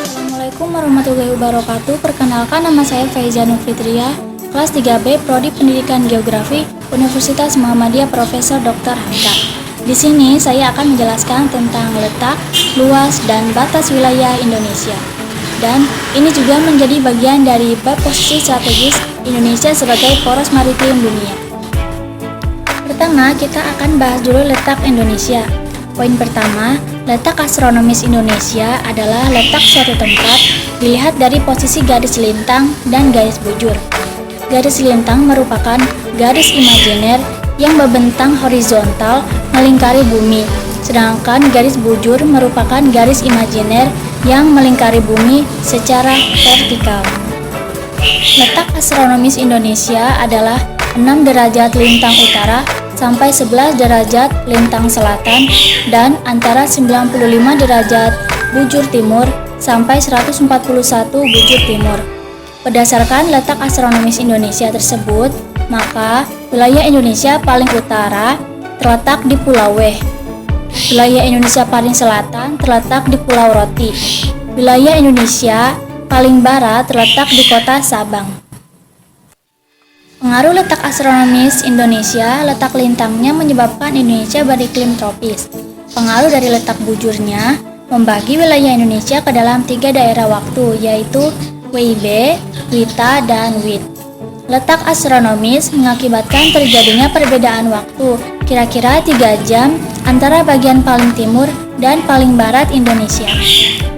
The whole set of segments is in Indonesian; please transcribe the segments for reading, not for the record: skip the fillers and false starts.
Assalamualaikum warahmatullahi wabarakatuh. Perkenalkan, nama saya Faiza Nurfitria, kelas 3B Prodi Pendidikan Geografi Universitas Muhammadiyah Profesor Dr. Hamka. Di sini saya akan menjelaskan tentang letak, luas, dan batas wilayah Indonesia. Dan ini juga menjadi bagian dari bab posisi strategis Indonesia sebagai poros maritim dunia. Pertama, kita akan bahas dulu letak Indonesia. Poin pertama, letak astronomis Indonesia adalah letak suatu tempat dilihat dari posisi garis lintang dan garis bujur. Garis lintang merupakan garis imajiner yang membentang horizontal melingkari bumi, sedangkan garis bujur merupakan garis imajiner yang melingkari bumi secara vertikal. Letak astronomis Indonesia adalah 6 derajat lintang utara sampai 11 derajat lintang selatan dan antara 95 derajat bujur timur sampai 141 bujur timur. Berdasarkan letak astronomis Indonesia tersebut, maka wilayah Indonesia paling utara terletak di Pulau W. Wilayah Indonesia paling selatan terletak di Pulau Roti. Wilayah Indonesia paling barat terletak di kota Sabang. Pengaruh letak astronomis Indonesia, letak lintangnya menyebabkan Indonesia beriklim tropis. Pengaruh dari letak bujurnya membagi wilayah Indonesia ke dalam 3 daerah waktu, yaitu WIB, WITA, dan WIT. Letak astronomis mengakibatkan terjadinya perbedaan waktu, kira-kira 3 jam antara bagian paling timur dan paling barat Indonesia.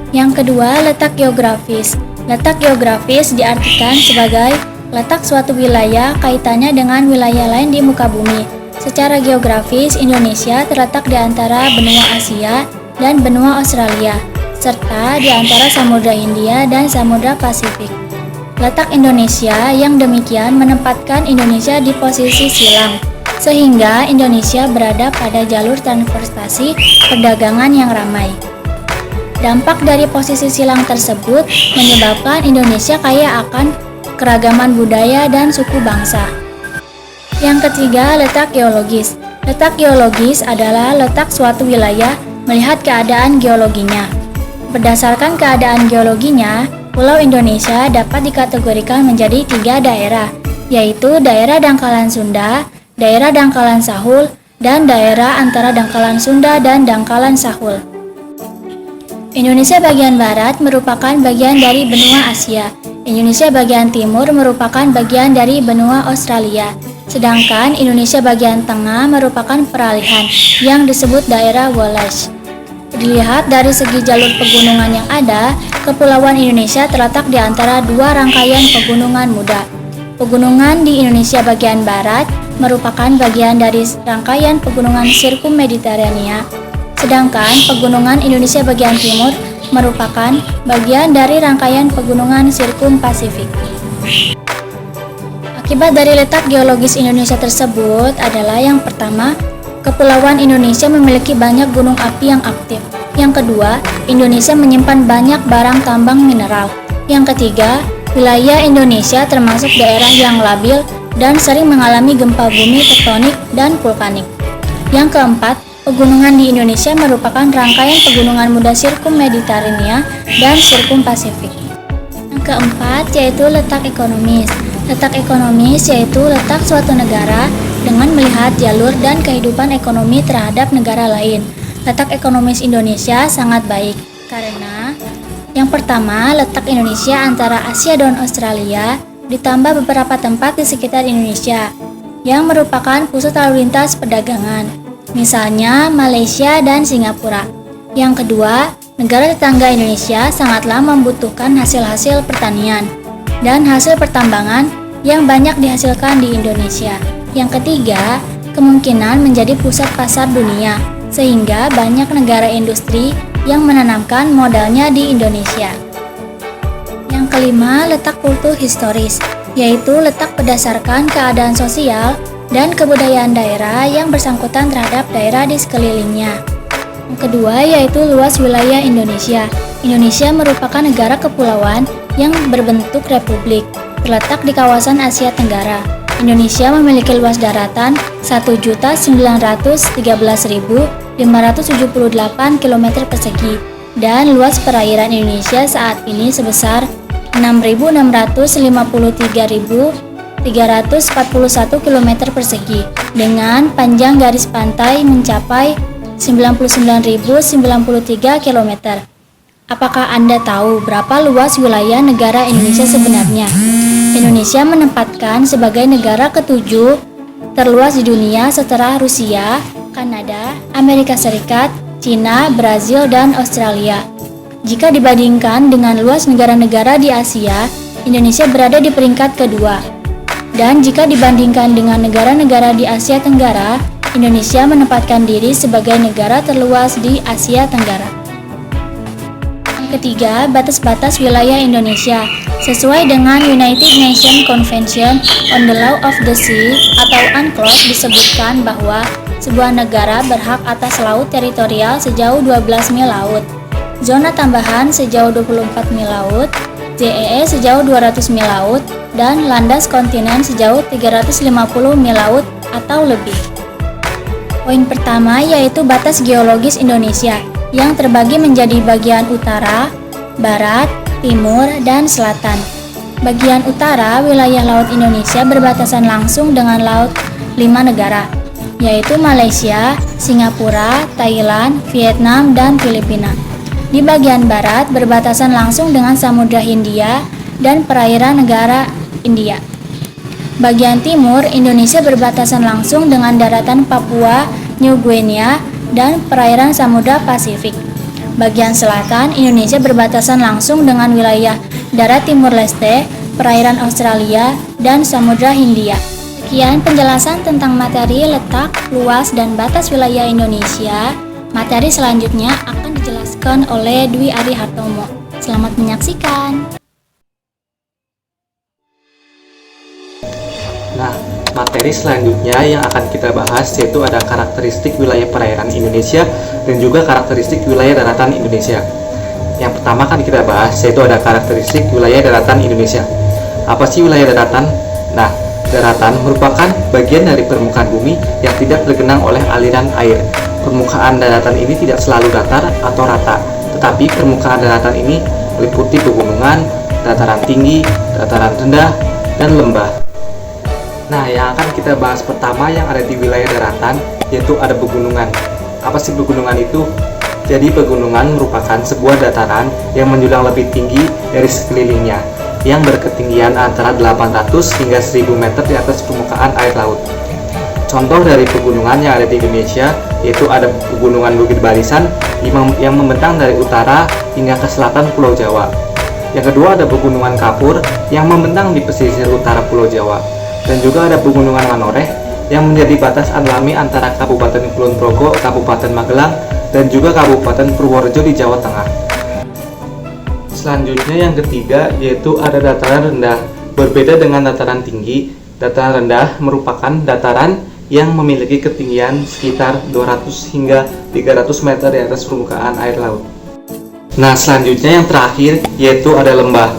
Yang kedua, letak geografis. Letak geografis diartikan sebagai letak suatu wilayah kaitannya dengan wilayah lain di muka bumi. Secara geografis, Indonesia terletak di antara benua Asia dan benua Australia, serta di antara Samudra Hindia dan Samudra Pasifik. Letak Indonesia yang demikian menempatkan Indonesia di posisi silang, sehingga Indonesia berada pada jalur transportasi perdagangan yang ramai. Dampak dari posisi silang tersebut menyebabkan Indonesia kaya akan keragaman budaya dan suku bangsa. Yang ketiga, letak geologis. Letak geologis adalah letak suatu wilayah melihat keadaan geologinya. Berdasarkan keadaan geologinya, Pulau Indonesia dapat dikategorikan menjadi 3 daerah, yaitu daerah dangkalan Sunda, daerah dangkalan Sahul, dan daerah antara dangkalan Sunda dan dangkalan Sahul. Indonesia bagian barat merupakan bagian dari benua Asia. Indonesia bagian timur merupakan bagian dari benua Australia. Sedangkan Indonesia bagian tengah merupakan peralihan yang disebut daerah Wallace. Dilihat dari segi jalur pegunungan yang ada, Kepulauan Indonesia terletak di antara 2 rangkaian pegunungan muda. Pegunungan di Indonesia bagian barat merupakan bagian dari rangkaian pegunungan Sirkum Mediterania, sedangkan pegunungan Indonesia bagian timur merupakan bagian dari rangkaian pegunungan Sirkum Pasifik. Akibat dari letak geologis Indonesia tersebut adalah yang pertama, Kepulauan Indonesia memiliki banyak gunung api yang aktif. Yang kedua, Indonesia menyimpan banyak barang tambang mineral. Yang ketiga, wilayah Indonesia termasuk daerah yang labil dan sering mengalami gempa bumi tektonik dan vulkanik. Yang keempat, pegunungan di Indonesia merupakan rangkaian pegunungan muda Sirkum Mediterania dan Sirkum Pasifik. Yang keempat, yaitu letak ekonomis. Letak ekonomis yaitu letak suatu negara dengan melihat jalur dan kehidupan ekonomi terhadap negara lain. Letak ekonomis Indonesia sangat baik karena yang pertama, letak Indonesia antara Asia dan Australia ditambah beberapa tempat di sekitar Indonesia yang merupakan pusat lalu lintas perdagangan, misalnya Malaysia dan Singapura. Yang kedua, negara tetangga Indonesia sangatlah membutuhkan hasil-hasil pertanian dan hasil pertambangan yang banyak dihasilkan di Indonesia. Yang ketiga, kemungkinan menjadi pusat pasar dunia, sehingga banyak negara industri yang menanamkan modalnya di Indonesia. Yang kelima, letak kultur historis, yaitu letak berdasarkan keadaan sosial dan kebudayaan daerah yang bersangkutan terhadap daerah di sekelilingnya. Yang kedua, yaitu luas wilayah Indonesia. Indonesia merupakan negara kepulauan yang berbentuk republik, terletak di kawasan Asia Tenggara. Indonesia memiliki luas daratan 1.913.578 km persegi dan luas perairan Indonesia saat ini sebesar 6.653.341 km persegi dengan panjang garis pantai mencapai 99.093 km. Apakah Anda tahu berapa luas wilayah negara Indonesia sebenarnya? Indonesia menempatkan sebagai negara ketujuh terluas di dunia setelah Rusia, Kanada, Amerika Serikat, Cina, Brazil, dan Australia. Jika dibandingkan dengan luas negara-negara di Asia, Indonesia berada di peringkat kedua. Dan jika dibandingkan dengan negara-negara di Asia Tenggara, Indonesia menempatkan diri sebagai negara terluas di Asia Tenggara. Ketiga, batas-batas wilayah Indonesia. Sesuai dengan United Nations Convention on the Law of the Sea atau UNCLOS disebutkan bahwa sebuah negara berhak atas laut teritorial sejauh 12 mil laut, zona tambahan sejauh 24 mil laut, ZEE sejauh 200 mil laut, dan landas kontinen sejauh 350 mil laut atau lebih. Poin pertama yaitu batas geologis Indonesia yang terbagi menjadi bagian utara, barat, timur, dan selatan. Bagian utara, wilayah laut Indonesia berbatasan langsung dengan laut 5 negara, yaitu Malaysia, Singapura, Thailand, Vietnam, dan Filipina. Di bagian barat, berbatasan langsung dengan Samudra Hindia dan perairan negara India. Bagian timur, Indonesia berbatasan langsung dengan daratan Papua, New Guinea, dan perairan Samudra Pasifik. Bagian selatan, Indonesia berbatasan langsung dengan wilayah darat Timur Leste, perairan Australia, dan Samudra Hindia. Sekian penjelasan tentang materi, letak, luas, dan batas wilayah Indonesia. Materi selanjutnya akan dijelaskan oleh Dwi Ari Hartomo. Selamat menyaksikan. Nah, materi selanjutnya yang akan kita bahas yaitu ada karakteristik wilayah perairan Indonesia dan juga karakteristik wilayah daratan Indonesia. Yang pertama kan kita bahas yaitu ada karakteristik wilayah daratan Indonesia. Apa sih wilayah daratan? Nah, daratan merupakan bagian dari permukaan bumi yang tidak tergenang oleh aliran air. Permukaan daratan ini tidak selalu datar atau rata, tetapi permukaan daratan ini meliputi pegunungan, dataran tinggi, dataran rendah, dan lembah. Nah, yang akan kita bahas pertama yang ada di wilayah daratan yaitu ada pegunungan. Apa sih pegunungan itu? Jadi pegunungan merupakan sebuah dataran yang menjulang lebih tinggi dari sekelilingnya, yang berketinggian antara 800 hingga 1000 meter di atas permukaan air laut. Contoh dari pegunungan yang ada di Indonesia yaitu ada pegunungan Bukit Barisan yang membentang dari utara hingga ke selatan Pulau Jawa. Yang kedua ada pegunungan Kapur yang membentang di pesisir utara Pulau Jawa. Dan juga ada pegunungan Manoreh yang menjadi batas alami antara Kabupaten Kulon Progo, Kabupaten Magelang, dan juga Kabupaten Purworejo di Jawa Tengah. Selanjutnya yang ketiga yaitu ada dataran rendah. Berbeda dengan dataran tinggi, dataran rendah merupakan dataran yang memiliki ketinggian sekitar 200 hingga 300 meter di atas permukaan air laut. Nah, selanjutnya yang terakhir yaitu ada lembah.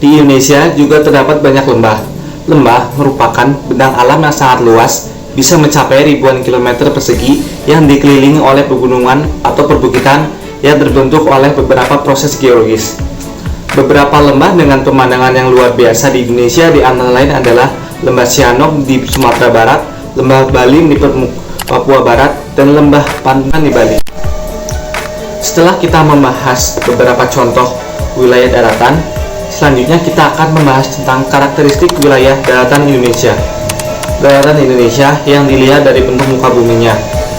Di Indonesia juga terdapat banyak lembah. Lembah merupakan bentang alam yang sangat luas, bisa mencapai ribuan kilometer persegi yang dikelilingi oleh pegunungan atau perbukitan yang terbentuk oleh beberapa proses geologis. Beberapa lembah dengan pemandangan yang luar biasa di Indonesia di antara lain adalah Lembah Sianok di Sumatera Barat, Lembah Balim di Papua Barat, dan Lembah Pantan di Bali. Setelah kita membahas beberapa contoh wilayah daratan, selanjutnya kita akan membahas tentang karakteristik wilayah daratan Indonesia. Daratan Indonesia yang dilihat dari bentuk muka buminya.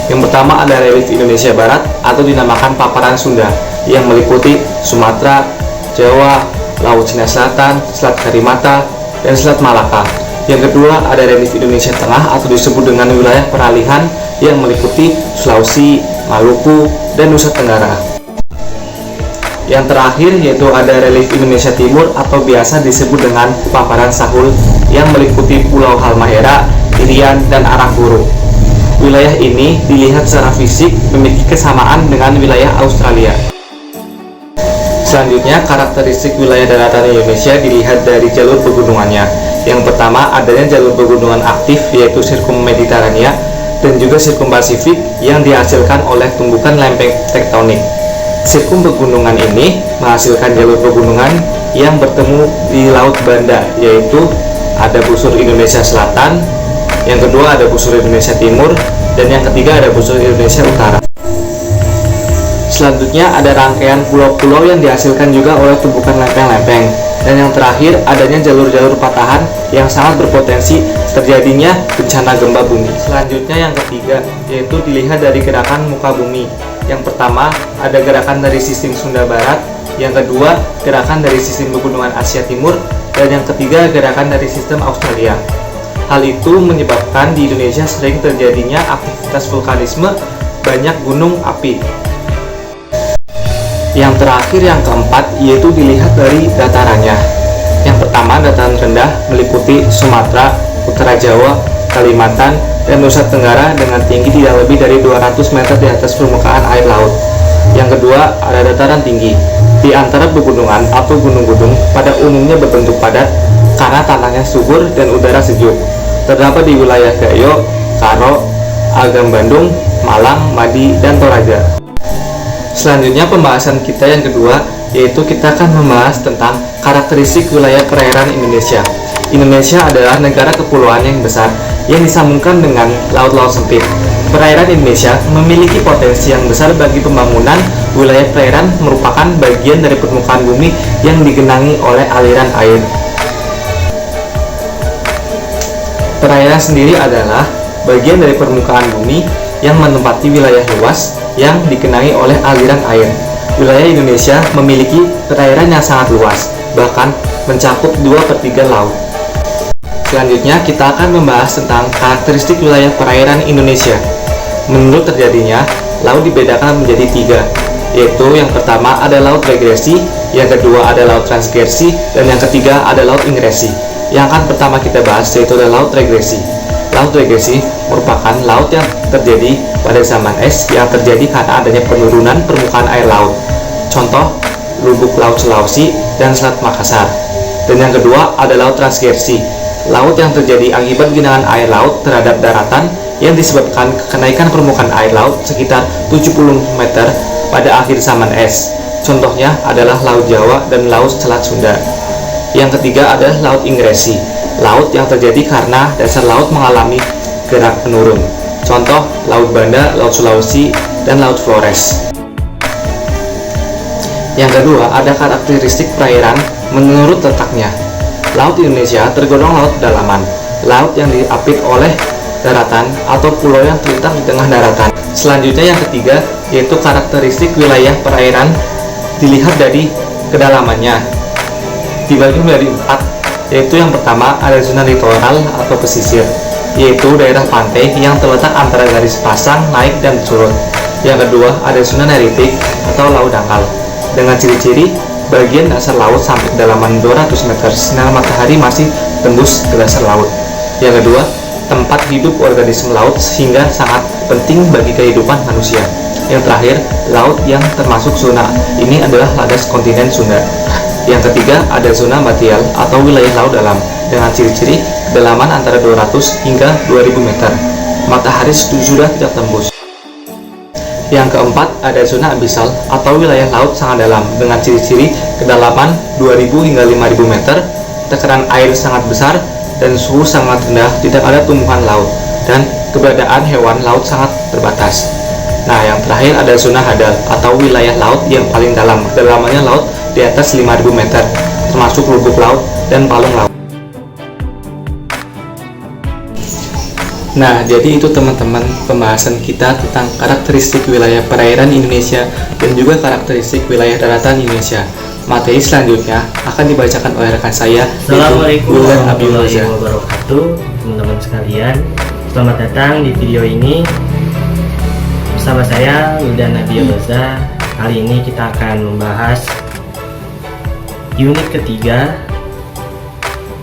Yang pertama ada relief Indonesia Barat atau dinamakan paparan Sunda yang meliputi Sumatera, Jawa, Laut Cina Selatan, Selat Karimata, dan Selat Malaka. Yang kedua ada relief Indonesia Tengah atau disebut dengan wilayah peralihan yang meliputi Sulawesi, Maluku, dan Nusa Tenggara. Yang terakhir yaitu ada relief Indonesia Timur atau biasa disebut dengan paparan Sahul yang meliputi Pulau Halmahera, Irian, dan Arafuru. Wilayah ini dilihat secara fisik memiliki kesamaan dengan wilayah Australia. Selanjutnya karakteristik wilayah daratan Indonesia dilihat dari jalur pegunungannya. Yang pertama, adanya jalur pegunungan aktif yaitu Sirkum Mediterania dan juga Sirkum Pasifik yang dihasilkan oleh tumbukan lempeng tektonik. Sirkum pegunungan ini menghasilkan jalur pegunungan yang bertemu di Laut Banda, yaitu ada busur Indonesia Selatan, yang kedua ada busur Indonesia Timur, dan yang ketiga ada busur Indonesia Utara. Selanjutnya ada rangkaian pulau-pulau yang dihasilkan juga oleh tumpukan lempeng-lempeng. Dan yang terakhir adanya jalur-jalur patahan yang sangat berpotensi terjadinya bencana gempa bumi. Selanjutnya yang ketiga yaitu dilihat dari gerakan muka bumi. Yang pertama ada gerakan dari sistem Sunda Barat, yang kedua gerakan dari sistem pegunungan Asia Timur, dan yang ketiga gerakan dari sistem Australia. Hal itu menyebabkan di Indonesia sering terjadinya aktivitas vulkanisme, banyak gunung api. Yang terakhir yang keempat yaitu dilihat dari datarannya. Yang pertama dataran rendah meliputi Sumatera, Utara Jawa, Kalimantan, dan Nusa Tenggara dengan tinggi tidak lebih dari 200 meter di atas permukaan air laut. Yang kedua ada dataran tinggi. Di antara pegunungan atau gunung-gunung pada umumnya berbentuk padat karena tanahnya subur dan udara sejuk. Terdapat di wilayah Gayo, Karo, Agam Bandung, Malang, Madi, dan Toraja. Selanjutnya pembahasan kita yang kedua yaitu kita akan membahas tentang karakteristik wilayah perairan Indonesia. Indonesia adalah negara kepulauan yang besar yang disambungkan dengan laut-laut sempit. Perairan Indonesia memiliki potensi yang besar bagi pembangunan. Wilayah perairan merupakan bagian dari permukaan bumi yang digenangi oleh aliran air. Perairan sendiri adalah bagian dari permukaan bumi yang menempati wilayah luas yang dikenai oleh aliran air. Wilayah Indonesia memiliki perairan yang sangat luas, bahkan mencakup 2/3 laut. Selanjutnya kita akan membahas tentang karakteristik wilayah perairan Indonesia. Menurut terjadinya, laut dibedakan menjadi 3, yaitu yang pertama ada laut regresi, yang kedua ada laut transgresi, dan yang ketiga ada laut ingresi. Yang akan pertama kita bahas yaitu adalah laut regresi. Laut regresi merupakan laut yang terjadi pada zaman es yang terjadi karena adanya penurunan permukaan air laut. Contoh, lubuk Laut Sulawesi dan Selat Makassar. Dan yang kedua ada laut transgresi. Laut yang terjadi akibat genangan air laut terhadap daratan yang disebabkan kenaikan permukaan air laut sekitar 70 meter pada akhir zaman es. Contohnya adalah Laut Jawa dan Laut Selat Sunda. Yang ketiga adalah laut ingresi. Laut yang terjadi karena dasar laut mengalami gerak menurun. Contoh, Laut Banda, Laut Sulawesi, dan Laut Flores. Yang kedua, ada karakteristik perairan menurut letaknya. Laut Indonesia tergolong laut pedalaman, laut yang diapit oleh daratan atau pulau yang terletak di tengah daratan. Selanjutnya yang ketiga, yaitu karakteristik wilayah perairan dilihat dari kedalamannya. Dibagi menjadi 4, yaitu yang pertama ada zona litoral atau pesisir, yaitu daerah pantai yang terletak antara garis pasang, naik, dan surut. Yang kedua ada zona neritik atau laut dangkal dengan ciri-ciri bagian dasar laut sampai kedalaman 200 meter sinar matahari masih tembus ke dasar laut. Yang kedua, tempat hidup organisme laut sehingga sangat penting bagi kehidupan manusia. Yang terakhir, laut yang termasuk zona ini adalah landas kontinen Sunda. Yang ketiga ada zona batial atau wilayah laut dalam dengan ciri-ciri kedalaman antara 200 hingga 2000 meter. Matahari sudah tidak tembus. Yang keempat ada zona abisal atau wilayah laut sangat dalam dengan ciri-ciri kedalaman 2000 hingga 5000 meter, tekanan air sangat besar dan suhu sangat rendah, tidak ada tumbuhan laut dan keberadaan hewan laut sangat terbatas. Nah, yang terakhir ada zona hadal atau wilayah laut yang paling dalam, kedalamannya laut di atas 5000 meter, termasuk lubuk laut dan palung laut. Nah, jadi itu teman-teman pembahasan kita tentang karakteristik wilayah perairan Indonesia dan juga karakteristik wilayah daratan Indonesia. Materi selanjutnya akan dibacakan oleh rekan saya, Assalamualaikum warahmatullahi wabarakatuh, teman-teman sekalian. Selamat datang di video ini bersama saya Wildan Nabi Yoza. Kali ini kita akan membahas unit ketiga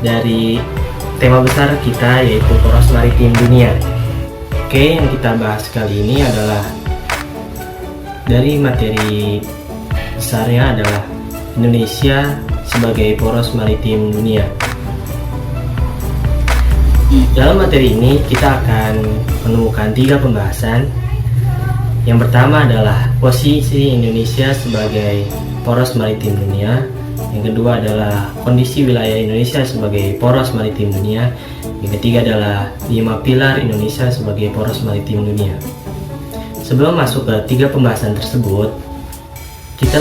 dari tema besar kita, yaitu poros maritim dunia. Oke, yang kita bahas kali ini adalah dari materi besarnya adalah Indonesia sebagai poros maritim dunia. Dalam materi ini kita akan menemukan 3 pembahasan. Yang pertama adalah posisi Indonesia sebagai poros maritim dunia. Yang kedua adalah kondisi wilayah Indonesia sebagai poros maritim dunia. Yang ketiga adalah 5 pilar Indonesia sebagai poros maritim dunia. Sebelum masuk ke 3 pembahasan tersebut, kita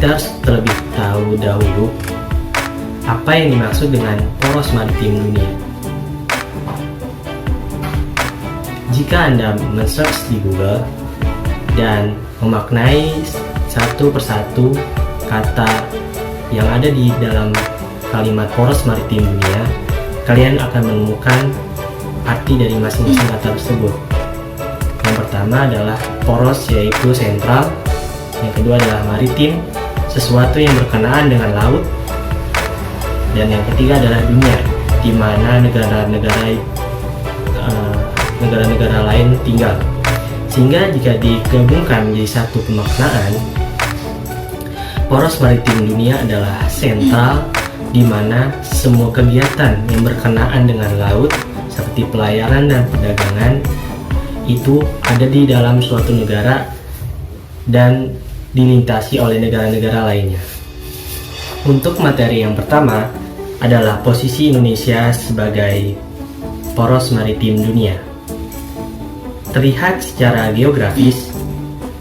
harus terlebih tahu dahulu apa yang dimaksud dengan poros maritim dunia. Jika Anda men-search di Google dan memaknai satu persatu kata yang ada di dalam kalimat poros maritim dunia, kalian akan menemukan arti dari masing-masing kata tersebut. Yang pertama adalah poros, yaitu sentral. Yang kedua adalah maritim, sesuatu yang berkenaan dengan laut. Dan yang ketiga adalah dunia, di mana negara-negara lain tinggal. Sehingga jika digabungkan menjadi satu pemaknaan, poros maritim dunia adalah sentral, di mana semua kegiatan yang berkenaan dengan laut seperti pelayaran dan perdagangan itu ada di dalam suatu negara dan dilintasi oleh negara-negara lainnya. Untuk materi yang pertama adalah posisi Indonesia sebagai poros maritim dunia. Terlihat secara geografis,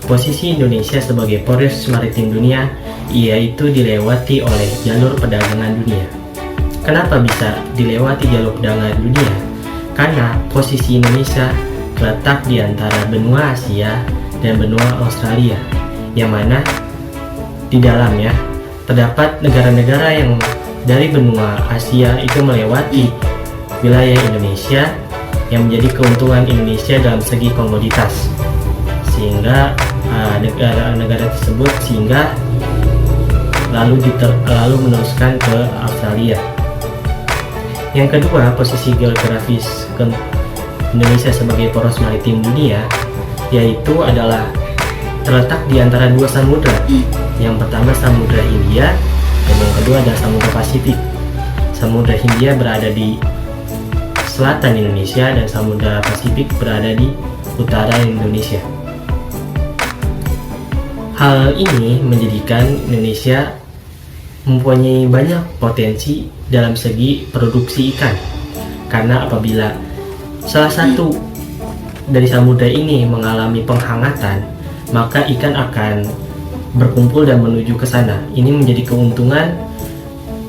posisi Indonesia sebagai poros maritim dunia yaitu dilewati oleh jalur perdagangan dunia. Kenapa bisa dilewati jalur perdagangan dunia? Karena posisi Indonesia terletak di antara benua Asia dan benua Australia, yang mana di dalamnya terdapat negara-negara yang dari benua Asia itu melewati wilayah Indonesia, yang menjadi keuntungan Indonesia dalam segi komoditas, sehingga negara-negara tersebut lalu meneruskan ke Australia. Yang kedua, posisi geografis Indonesia sebagai poros maritim dunia yaitu adalah terletak di antara 2 samudra. Yang pertama Samudra Hindia dan yang kedua adalah Samudra Pasifik. Samudra Hindia berada di selatan Indonesia dan Samudra Pasifik berada di utara Indonesia. Hal ini menjadikan Indonesia mempunyai banyak potensi dalam segi produksi ikan, karena apabila salah satu dari samudra ini mengalami penghangatan, maka ikan akan berkumpul dan menuju ke sana. Ini menjadi keuntungan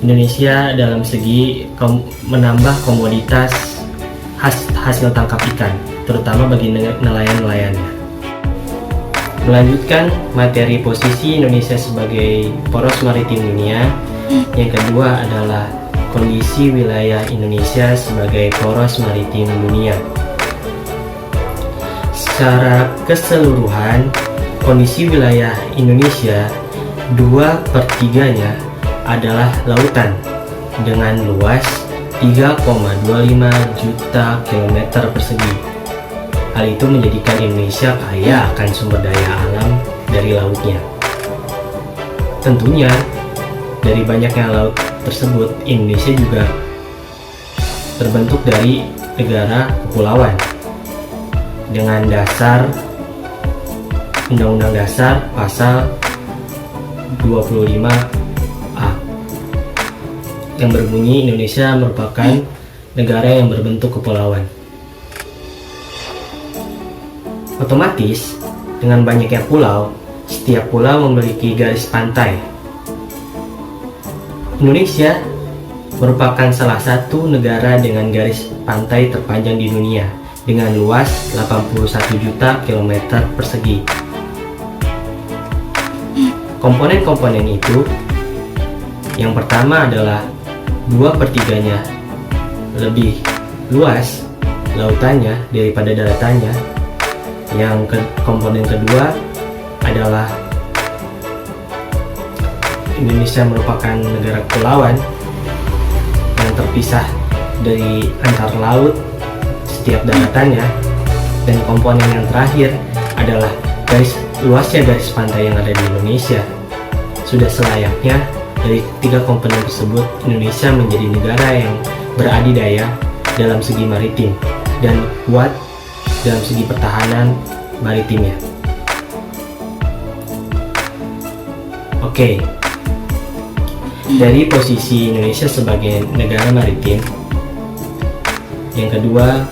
Indonesia dalam segi menambah komoditas hasil tangkap ikan, terutama bagi nelayan-nelayannya. Melanjutkan materi posisi Indonesia sebagai poros maritim dunia, yang kedua adalah kondisi wilayah Indonesia sebagai poros maritim dunia. Secara keseluruhan, kondisi wilayah Indonesia 2/3-nya adalah lautan dengan luas 3,25 juta kilometer persegi. Hal itu menjadikan Indonesia kaya akan sumber daya alam dari lautnya. Tentunya, dari banyaknya laut tersebut, Indonesia juga terbentuk dari negara kepulauan dengan dasar Undang-Undang Dasar Pasal 25A yang berbunyi Indonesia merupakan negara yang berbentuk kepulauan. Otomatis, dengan banyaknya pulau, setiap pulau memiliki garis pantai. Indonesia merupakan salah satu negara dengan garis pantai terpanjang di dunia dengan luas 81 juta kilometer persegi. Komponen-komponen itu, yang pertama adalah 2/3-nya lebih luas lautannya daripada daratannya. Komponen kedua adalah Indonesia merupakan negara kepulauan yang terpisah dari antar laut setiap daratannya. Dan komponen yang terakhir adalah luasnya garis pantai yang ada di Indonesia. Sudah selayaknya dari 3 komponen tersebut Indonesia menjadi negara yang beradidaya dalam segi maritim dan kuat dalam segi pertahanan maritimnya. Oke, dari posisi Indonesia sebagai negara maritim, yang kedua,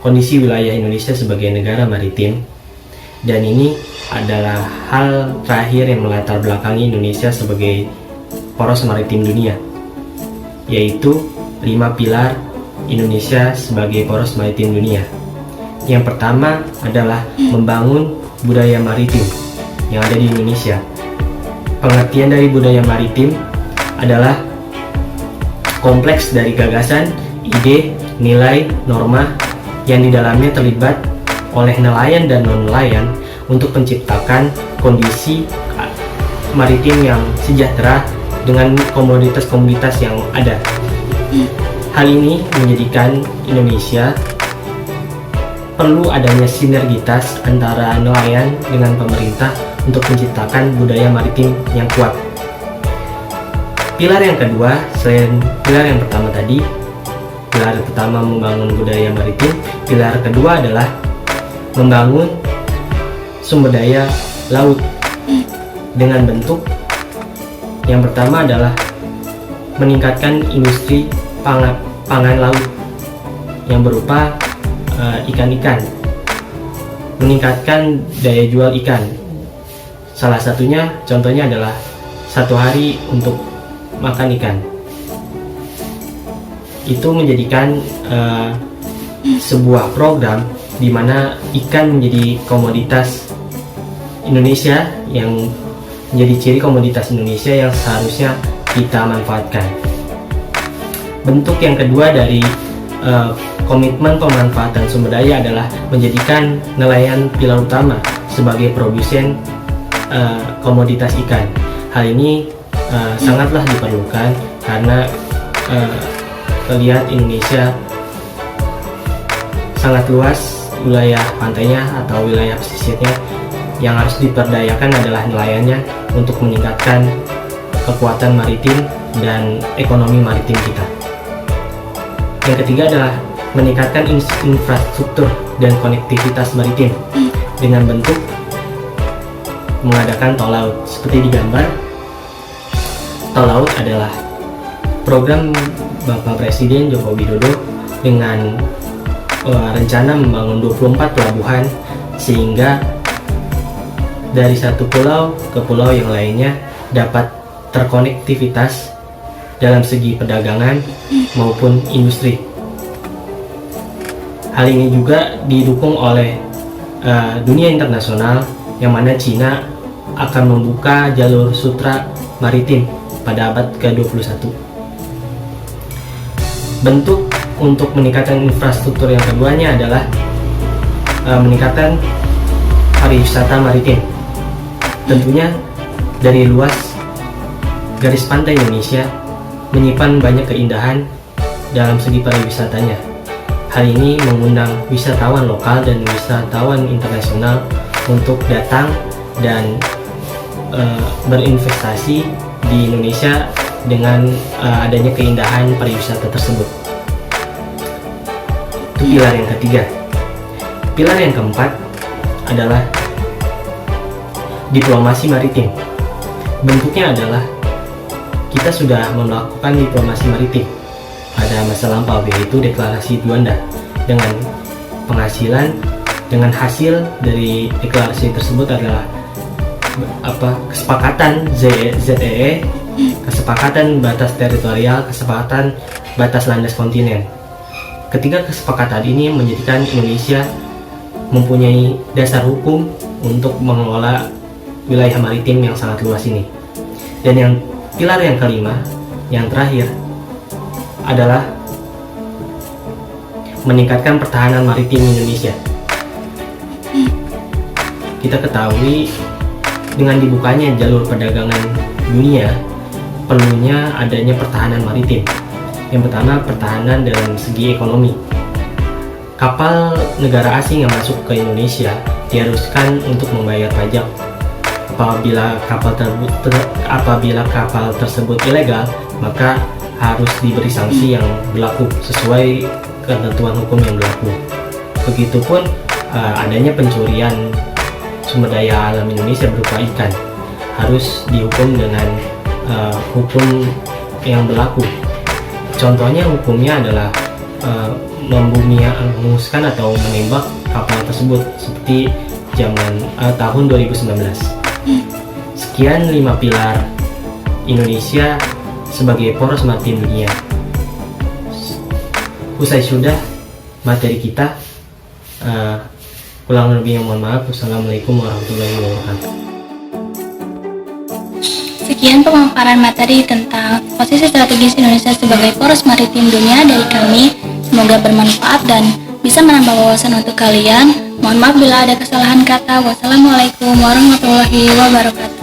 kondisi wilayah Indonesia sebagai negara maritim, dan ini adalah hal terakhir yang melatar belakangi Indonesia sebagai poros maritim dunia, yaitu 5 pilar Indonesia sebagai poros maritim dunia. Yang pertama adalah membangun budaya maritim yang ada di Indonesia. Pengertian dari budaya maritim adalah kompleks dari gagasan, ide, nilai, norma yang di dalamnya terlibat oleh nelayan dan non-nelayan untuk menciptakan kondisi maritim yang sejahtera dengan komoditas-komoditas yang ada. Hal ini menjadikan Indonesia perlu adanya sinergitas antara nelayan dengan pemerintah untuk menciptakan budaya maritim yang kuat. Pilar yang kedua, selain pilar yang pertama tadi, pilar pertama membangun budaya maritim, pilar kedua adalah membangun sumber daya laut dengan bentuk yang pertama adalah meningkatkan industri pangan laut yang berupa ikan-ikan, meningkatkan daya jual ikan. Salah satunya, contohnya adalah 1 hari untuk makan ikan. Itu menjadikan sebuah program di mana ikan menjadi komoditas Indonesia, yang menjadi ciri komoditas Indonesia yang seharusnya kita manfaatkan. Bentuk yang kedua dari komitmen pemanfaatan sumber daya adalah menjadikan nelayan pilar utama sebagai produsen komoditas ikan. Hal ini sangatlah diperlukan karena terlihat Indonesia sangat luas wilayah pantainya atau wilayah pesisirnya. Yang harus diperdayakan adalah nelayannya untuk meningkatkan kekuatan maritim dan ekonomi maritim kita. Yang ketiga adalah meningkatkan infrastruktur dan konektivitas maritim dengan bentuk mengadakan tol laut. Seperti di gambar, tol laut adalah program Bapak Presiden Joko Widodo dengan rencana membangun 24 pelabuhan, sehingga dari satu pulau ke pulau yang lainnya dapat terkonektivitas dalam segi perdagangan maupun industri. Hal ini juga didukung oleh dunia internasional, yang mana Cina akan membuka jalur sutra maritim pada abad ke-21. Bentuk untuk meningkatkan infrastruktur yang keduanya adalah meningkatkan pariwisata maritim. Tentunya dari luas garis pantai Indonesia menyimpan banyak keindahan dalam segi pariwisatanya. Hal ini mengundang wisatawan lokal dan wisatawan internasional untuk datang dan berinvestasi di Indonesia dengan adanya keindahan pariwisata tersebut. Itu pilar yang ketiga. Pilar yang keempat adalah diplomasi maritim. Bentuknya adalah kita sudah melakukan diplomasi maritim pada masa lampau, yaitu deklarasi Juanda, dengan penghasilan, dengan hasil dari deklarasi tersebut adalah kesepakatan ZEE, kesepakatan batas teritorial, kesepakatan batas landas kontinen. Ketiga kesepakatan ini menjadikan Indonesia mempunyai dasar hukum untuk mengelola wilayah maritim yang sangat luas ini. Dan yang pilar yang kelima, yang terakhir, adalah meningkatkan pertahanan maritim Indonesia. Kita ketahui dengan dibukanya jalur perdagangan dunia, perlunya adanya pertahanan maritim. Yang pertama, pertahanan dalam segi ekonomi. Kapal negara asing yang masuk ke Indonesia diharuskan untuk membayar pajak. Apabila kapal tersebut ilegal, maka harus diberi sanksi yang berlaku sesuai ketentuan hukum yang berlaku. Begitupun adanya pencurian sumber daya alam Indonesia berupa ikan harus dihukum dengan hukum yang berlaku. Contohnya hukumnya adalah membunguskan atau menembak kapal tersebut seperti tahun 2019. Sekian 5 pilar Indonesia sebagai poros maritim dunia. Usai sudah materi kita, kurang lebih mohon maaf. Wassalamualaikum warahmatullahi wabarakatuh. Sekian pemaparan materi tentang posisi strategis Indonesia sebagai poros maritim dunia dari kami. Semoga bermanfaat dan bisa menambah wawasan untuk kalian. Mohon maaf bila ada kesalahan kata. Wassalamualaikum warahmatullahi wabarakatuh.